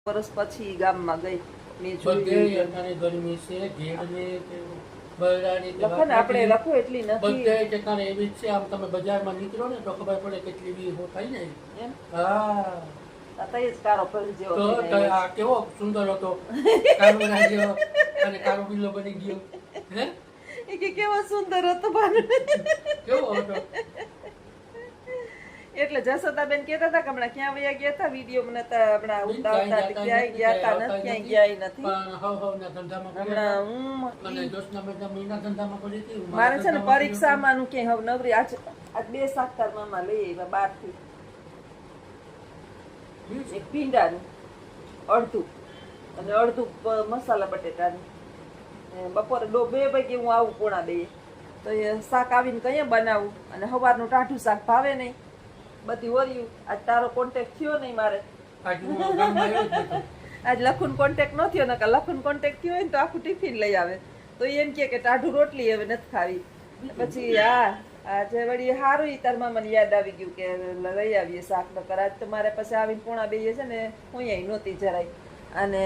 વર્ષ પછી ગામમાં ગઈ મેં બધે જોયું અત્યારે ગરમી છે ઘેડને કે બરડાની કે લખો ને આપણે લખો એટલી નથી બધે ઠેકાણે એવી જ છે. આમ તમે બજારમાં નીકળો ને તો ખબર પડે કેટલી બી હો થાય ને. એમ હા તાતા જ કારો ફરી જેવો તો થઈને આવ્યો. આ કેવો સુંદર હતો કાળો નાગ્યો અને કાળો બીલો બની ગયો હે એ કે કેવો સુંદર હતો ભાનુ. કેવો હતો. એટલે જસોદાબેન કહેતા હતા કે હમણાં ક્યાં વયા ગયા હતા વિડીયો મને હમણાં ઉતારતા ક્યાંય ગયા હતા નથી ક્યાંય ગયા નથી પણ હવના ધંધામાં પડ્યા હમણાં હતા. અને દસના મહિના ધંધામાં પડી હતી. મારે છે ને પરીક્ષામાં નું ક્યાંય હવે નવરી આજ બે શાકતાર મામા લઈ આવ્યા બહારથી એક ભીંડાનું અડધું અને અડધું મસાલા બટેટાનું બપોરે 2 વાગે હું આવું 1:45 તો એ શાક આવીને કઈ બનાવું અને સવારનું ટાઢું શાક ભાવે નહીં બધી ઓર્યું આજ તારો કોન્ટેક્ટ થયો નહીં મારે આજ લખુન કોન્ટેક્ટ ન થયો ને કે લખુન કોન્ટેક્ટ થયો હોય ને તો આખું ટિફિન લઈ આવે તો એમ કે ટાઢું રોટલી હવે નથી ખાવી પછી આજે વળી સારું તાર મામાને યાદ આવી ગયું કે લઈ આવીએ શાક નકર આજ તો મારે પછી આવીને 1:45 છે ને હું અહીં નહોતી જરાય અને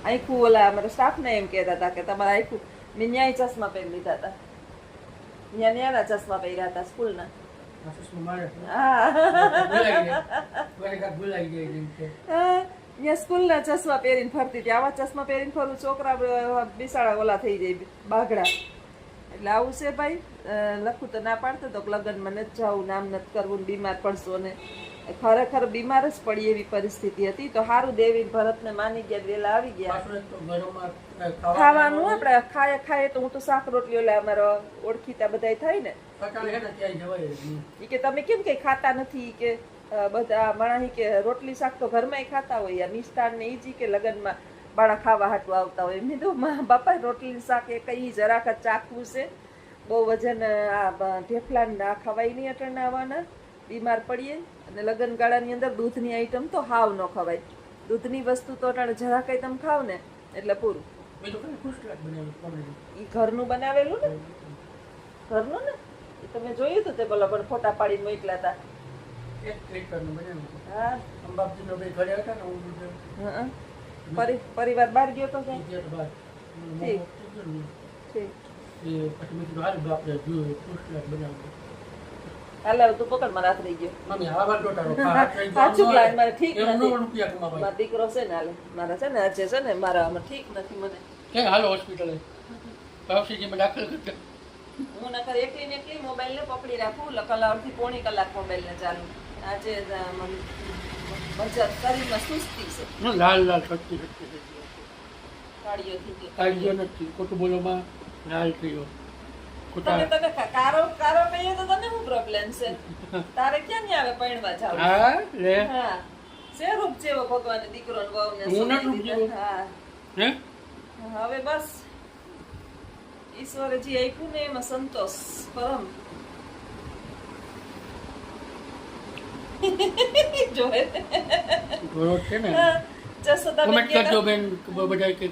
આખું ઓલા અમારા સ્ટાફને એમ કહેતા હતા કે તમારા આખું મેં ન્યાય ચશ્મા પહેરી લીધા હતા ત્યાં ન્યાના ચશ્મા પહેર્યા હતા સ્કૂલના સ્કૂલના ચશ્મા પહેરીને ફરતી હતી આવા ચશ્મા પહેરીને ફરું છોકરા બિસાડા ઓલા થઈ જાય બાગડા એટલે આવું છે ભાઈ લખું તો ના પાડતો તો લગ્નમાં નથી જવું નામ નથી કરવું બીમાર પડશો ને ખરેખર બીમાર જ પડી એવી પરિસ્થિતિ હતી તો સારું દેવી ભરતને માની ગયા વેલા આવી ગયા ખાવાનું આપણે ખાય તો હું તો શાક રોટલી ઓલા અમારા ઓળખીતા બધા થાય ને કે તમે કેમ કઈ ખાતા નથી કે બધા માણસ કે રોટલી શાક તો ઘરમાં ખાતા હોય મિષ્ટાન ને ઈજી કે લગ્નમાં બાળા ખાવા હાટવા આવતા હોય મેં તો બાપા રોટલી શાક એ કઈ જરાક જ ચાખવું છે બહુ વજન ઢેફલા ના ખવાય નહીં અટણના આવવાના બીમાર પડીએ અને લગ્ન ગાળાની અંદર દૂધની આઈટમ તો હાવ ન ખવાય દૂધની વસ્તુ તો અટાણે જરા કઈ તમે ખાવ ને એટલે પૂરું ઈ ઘરનું બનાવેલું ને ઘરનું ને એ તમે જોયું હતું તે બોલો પણ ફોટા પાડીને મોકલા હતા પરિવાર બહાર ગયો તો હાલ તું પકડ મારા હાથ રહી ગયો મારે ઠીક નથી મારો દીકરો છે ને હાલે મારા છે ને આજે છે ને મારા આમાં ઠીક નથી મને હાલો હોસ્પિટલ દાખલ કરજો હું નકર એકલી ને એકલી મોબાઈલ ને પકડી રાખું કલાકથી 1.5 કલાક મોબાઈલ ને ચાલુ આજે શરીરમાં સુસ્તી છે લાલ લાલ શક્તિ કાળીઓ નથી ખોટું બોલોમાં લાલ થયો તને કારો કહીએ તો તને શું પ્રોબ્લેમ છે તારે ક્યાં નહીં આવે પૈણવા જાવ હા છે રૂપ જેવો ભગવાન દીકરો ને વહુ ને હા હવે બસ ઈશ્વરે જે આપ્યું ને એમાં સંતોષ પરમ જોએ ઘોડો છે ને કમેન્ટ કરજો બેન બધા કે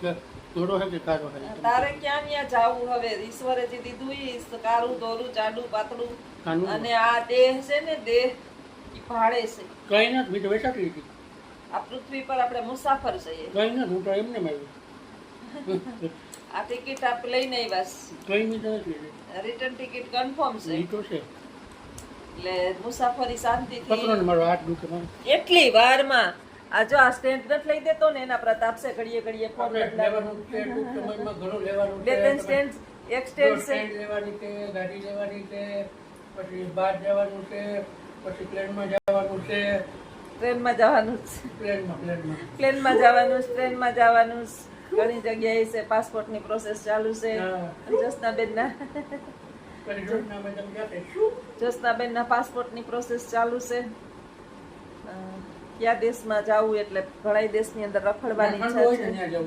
ઘોડો છે કે કારો છે તારે ક્યાં ન્યા જાવું હવે ઈશ્વરે જે દીધું ઈ કારું દોરું જાડું પાતળું અને આ દેહ છે ને દેહ ઈ ભાડે છે કઈ નથી બીજું વેચાત લીધી આ પૃથ્વી પર આપણે મુસાફર છીએ કઈ નથી હું તો એમને આવ્યું આ ટિકિટ આપ લઈને આવ્યા કઈ નથી રિટર્ન ટિકિટ કન્ફર્મ છે ઈ તો છે એટલે મુસાફરી શાંતિથી પકડો ને મારો હાથ દુખે મને એટલી વારમાં આ જો આ સ્ટેન્ડ નથી લઈ દેતો ને એના પ્રતાપ છે ઘડીએ ફોન લેવાનું છે ટૂંક સમયમાં ઘણું લેવાનું છે 2-3 સ્ટેન્ડ એક સ્ટેન્ડ છે લેવાની કે ગાડી લેવાની કે પછી બહાર જવાનું છે પછી પ્લેનમાં જવાનું છે ટ્રેનમાં જવાનું છે પ્લેનમાં જવાનું છે ટ્રેનમાં જવાનું ઘણી જગ્યાએ છે પાસપોર્ટની પ્રોસેસ ચાલુ છે જસનાબેનના પાસપોર્ટની પ્રોસેસ ચાલુ છે કયા દેશમાં જવું એટલે ઘણા દેશની અંદર રખડવાની ઈચ્છા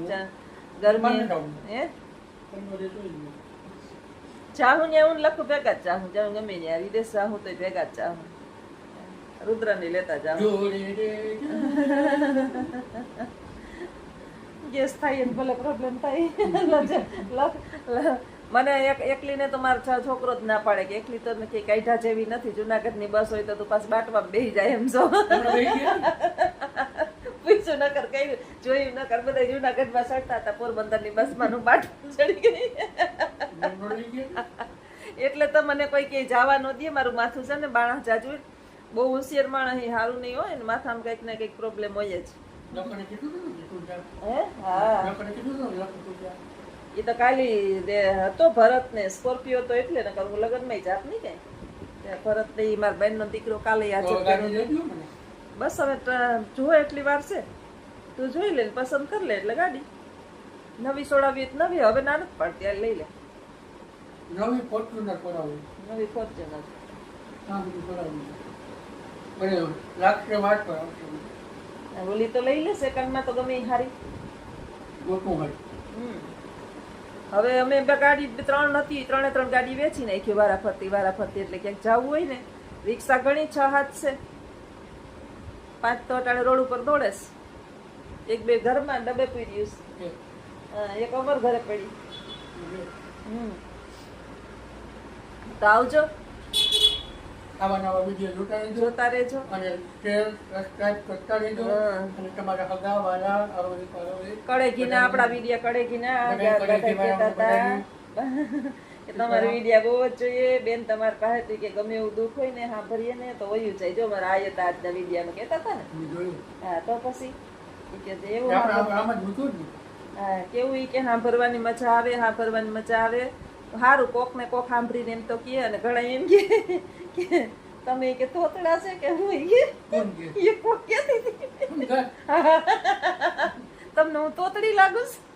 છે ગરમી હે ચાહું ને હું લખું ભેગા જ ચાહું જાઉં ગમે ત્યાં વિદેશ ચાહું તો ભેગા જ ચાહું રુદ્રને લેતા જાઉં ગેસ થાય ને ભલે પ્રોબ્લેમ થાય મને એકલીને તો મારો છોકરો જ ના પાડે કે એકલી તો કઈ કાઢા જેવી નથી જુનાગઢની બસ હોય તો તું પાછ બાટવા બેસી જાય એમ છો જુનાગઢ કર્યું જોયું નકર બધા જુનાગઢમાં ચડતા હતા પોરબંદરની બસમાં હું બાટું ચડી ગઈ એટલે તો મને કોઈ કે જવા ન દે મારું માથું છે ને બાણા જાજુ બહુ હોશિયાર માણસ સારું નહીં હોય ને માથામાં કંઈક ને કંઈક પ્રોબ્લેમ હોય જ હે હા એ તો કાલી હતો ભરત ને સ્કોર્પિયો તો એટલે ને હું લગ્નમાં જાત નહીં કઈ ભરત ને મારા બેન નો દીકરો કાલે બસ હવે જુઓ એટલી વાર છે તું જોઈ લે પસંદ કરી લે એટલે ગાડી નવી સોડાવી નવી હવે ના નથી પડતી આ લઈ લે નવી ફોર્ચ્યુનર કરાવી નવી ફોર્ચ્યુનર લાગશે વાત કરાવશે ઓલી તો લઈ લે સેકન્ડમાં તો ગમે હારી ગોઠવું હોય હવે અમે ગાડી 3 હતી 3 ગાડી વેચી નાખી વારાફરતી એટલે ક્યાંક જવું હોય ને રિક્ષા ઘણી 6-7 છે 5 તો અટાણે રોડ ઉપર દોડેસ એક બે ઘરમાં ડબે પીડ્યું એક અમર ઘરે પડી તો આવજો આવા નવા વિડીયો જોતા રહેજો અને શેર સબસ્ક્રાઇબ કરતા રહેજો અને તમારા હગાવાળા અરોળી કડેગીના આપણા વિડીયો કડેગીના બધા કહેતા હતા કે તમારા વિડીયો બહુ જ જોઈએ બેન તમારે પાસે કે ગમે એવું દુઃખ હોય ને હા ભરીએ ને તો વયું જાય જો મારા આયા હતા આજના વિડીયામાં કહેતા હતા ને હા તો પછી કે એવું હા કેવું ઈ કે સાંભળવાની મજા આવે સાંભળવાની મજા આવે સારું કોક ને કોક સાંભળીને એમ તો કહે અને ઘણા એમ કે તમે કે તોતડા છે કે હું એ કોક કહેતી હતી તમને હું તોતડી લાગુ છું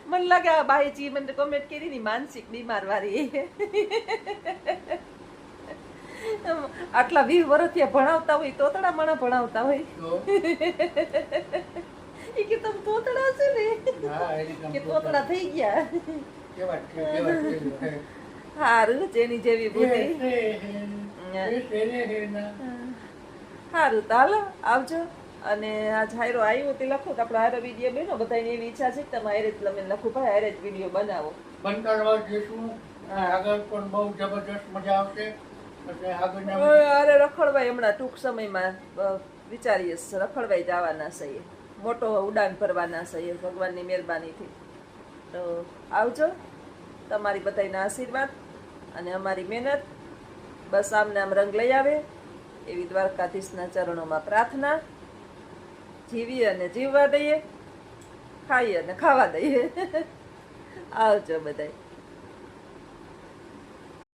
મને લાગે આ બાઈજી મને કોમેન્ટ કરી ની માનસિક બીમાર વાળી આટલા 20 વર્ષથી ભણાવતા હોય તોતડા મને ભણાવતા હોય એ કે તમે તોતડા છે ને કે તોતડા થઈ ગયા હારું જેની જેવી બુદ્ધિ હારું તો હાલો આવજો અને આ હાયરો આવ્યો તે લખો કે આપણો હારો વિડીયો બન્યો બધાની એવી ઈચ્છા છે કે તમે હારે જ તમે લખો ભાઈ હારે જ વિડીયો બનાવો બંકાળવા જઈશું આગળ પણ બહુ જબરજસ્ત મજા આવશે એટલે આગળના અરે રખડવાય હમણાં ટૂંક સમયમાં વિચારીએ રખડવાય જવાના છે મોટો ઉડાન ભરવાના છે ભગવાનની મહેરબાનીથી તો આવજો તમારી બધાના આશીર્વાદ અને અમારી મહેનત બસ આમને આમ રંગ લઈ આવે એવી દ્વારકાધીશના ચરણોમાં પ્રાર્થના જીવી અને જીવવા દઈએ ખાઈએ અને ખાવા દઈએ આવજો બધાય